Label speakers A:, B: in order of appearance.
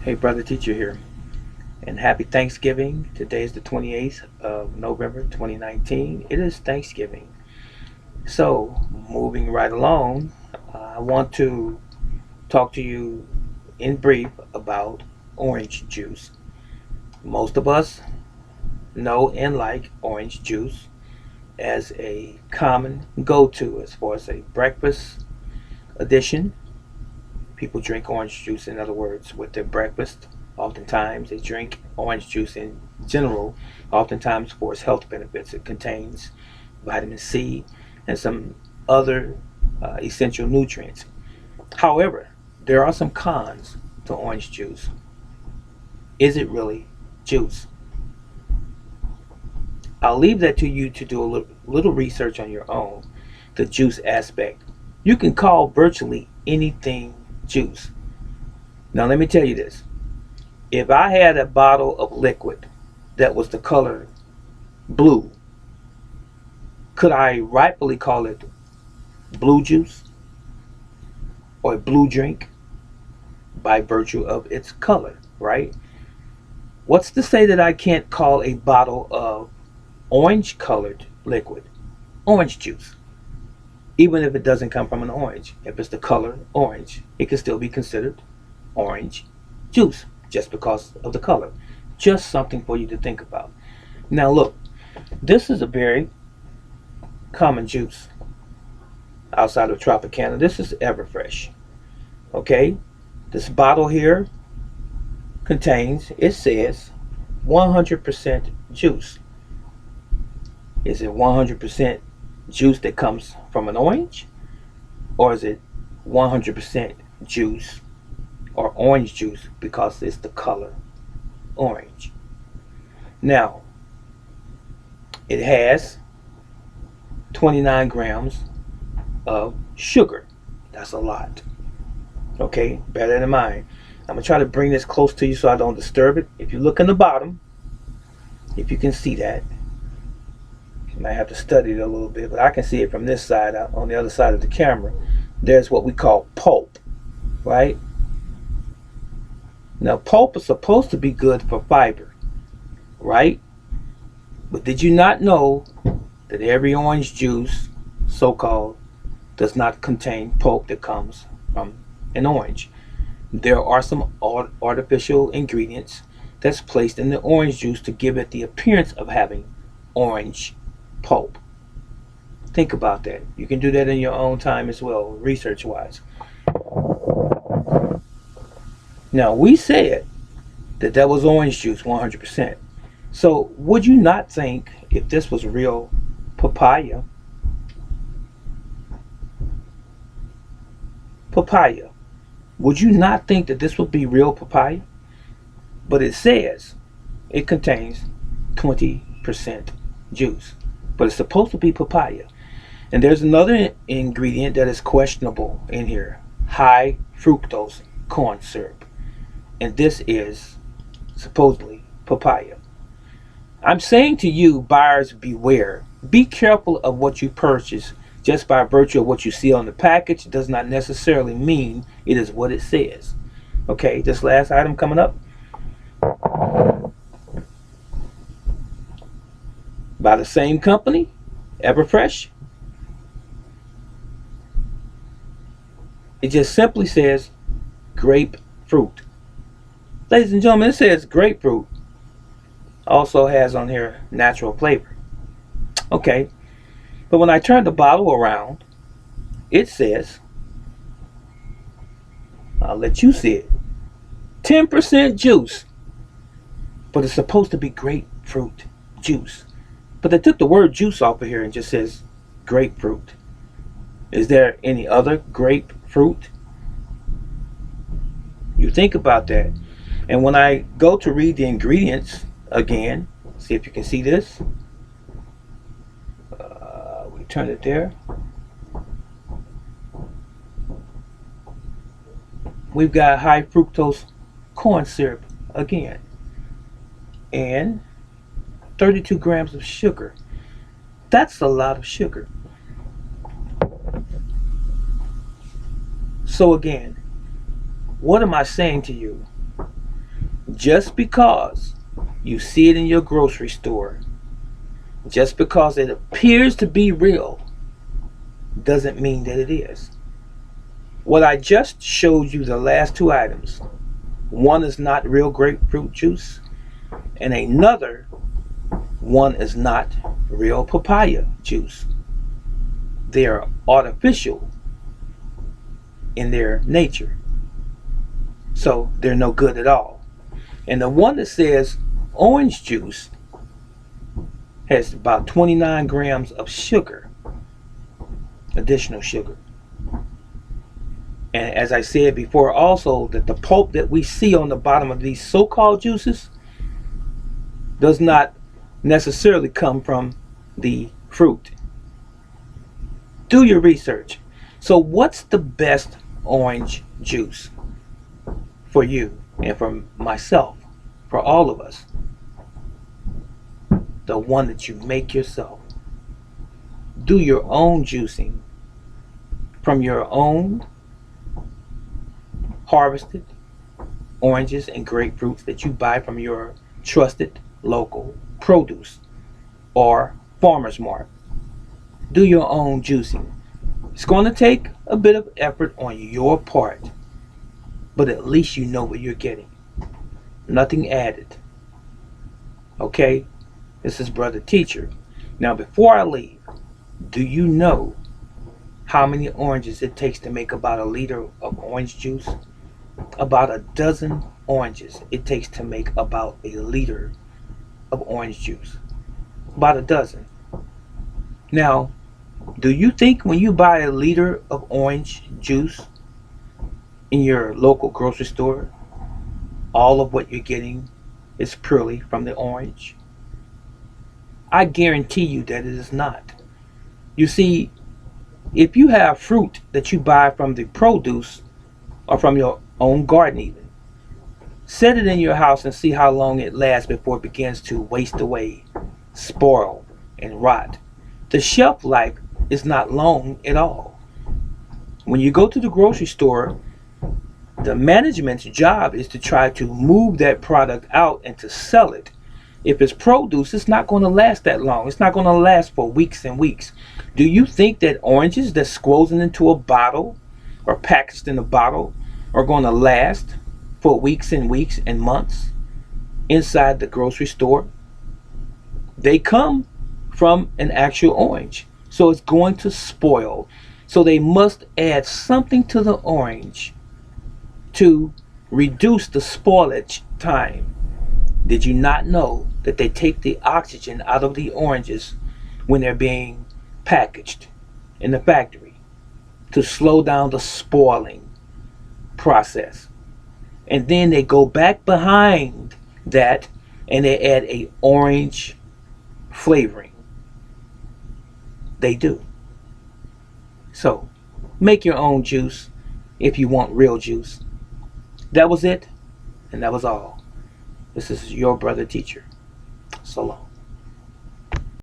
A: Hey, brother teacher here, and happy Thanksgiving. Today is the 28th of November 2019. It is Thanksgiving. So, moving right along, I want to talk to you in brief about orange juice. Most of us know and like orange juice as a common go to as far as a breakfast addition. People drink orange juice, in other words, with their breakfast. Oftentimes, they drink orange juice in general, oftentimes for its health benefits. It contains vitamin C and some other essential nutrients. However, there are some cons to orange juice. Is it really juice? I'll leave that to you to do a little research on your own, the juice aspect. You can call virtually anything juice. Now, let me tell you this. If I had a bottle of liquid that was the color blue, could I rightfully call it blue juice or a blue drink by virtue of its color, right? What's to say that I can't call a bottle of orange colored liquid orange juice? Even if it doesn't come from an orange, if it's the color orange, it can still be considered orange juice just because of the color. Just something for you to think about. Now, look, this is a very common juice outside of Tropicana. This is Everfresh. Okay, this bottle here contains, it says 100% juice. Is it 100% juice that comes from an orange, or is it 100% juice or orange juice because it's the color orange? Now, it has 29 grams of sugar. That's a lot. Okay, bear that in mind. I'm gonna try to bring this close to you so I don't disturb it. If you look in the bottom, if you can see that, you might have to study it a little bit, but I can see it from this side on the other side of the camera. There's what we call pulp, right? Now, pulp is supposed to be good for fiber, right? But did you not know that every orange juice, so called, does not contain pulp that comes from an orange? There are some artificial ingredients that's placed in the orange juice to give it the appearance of having orange pulp. Think about that. You can do that in your own time as well, research wise. Now, we said that that was orange juice 100%. So, would you not think if this was real papaya, papaya, would you not think that this would be real papaya? But it says it contains 20% juice. But it's supposed to be papaya. And there's another ingredient that is questionable in here, high fructose corn syrup. And this is supposedly papaya. I'm saying to you, buyers beware. Be careful of what you purchase. Just by virtue of what you see on the package does not necessarily mean it is what it says. Okay, this last item coming up, by the same company, Everfresh. It just simply says grapefruit. Ladies and gentlemen, it says grapefruit. Also has on here natural flavor. Okay, but when I turn the bottle around, it says, I'll let you see it, 10% juice. But it's supposed to be grapefruit juice. But they took the word juice off of here and just says grapefruit. Is there any other grapefruit? You think about that. And when I go to read the ingredients again, see if you can see this. We turn it there. We've got high fructose corn syrup again, and 32 grams of sugar. That's a lot of sugar. So, again, what am I saying to you? Just because you see it in your grocery store, just because it appears to be real, doesn't mean that it is. What I just showed you, the last two items, one is not real grapefruit juice, and another one is not real papaya juice. They are artificial in their nature, so they're no good at all. And the one that says orange juice has about 29 grams of sugar, additional sugar. And as I said before also, that the pulp that we see on the bottom of these so-called juices does not necessarily come from the fruit. Do your research. So what's the best orange juice for you and for myself, for all of us? The one that you make yourself. Do your own juicing from your own harvested oranges and grapefruits that you buy from your trusted local produce or farmer's market. Do your own juicing. It's going to take a bit of effort on your part, but at least you know what you're getting. Nothing added. Okay? This is Brother Teacher. Now, before I leave, do you know how many oranges it takes to make about a liter of orange juice? About a dozen oranges it takes to make about a liter of orange juice. About a dozen. Now, do you think when you buy a liter of orange juice in your local grocery store, all of what you're getting is purely from the orange? I guarantee you that it is not. You see, if you have fruit that you buy from the produce or from your own garden even, set it in your house and see how long it lasts before it begins to waste away, spoil, and rot. The shelf life is not long at all. When you go to the grocery store, the management's job is to try to move that product out and to sell it. If it's produce, it's not going to last that long. It's not going to last for weeks and weeks. Do you think that oranges that's squozen into a bottle or packaged in a bottle are going to last for weeks and weeks and months inside the grocery store? They come from an actual orange, so it's going to spoil. So they must add something to the orange to reduce the spoilage time. Did you not know that they take the oxygen out of the oranges when they're being packaged in the factory to slow down the spoiling process? And then they go back behind that and they add a orange flavoring. They do. So make your own juice if you want real juice. That was it, and that was all. This is your Brother Teacher. So long.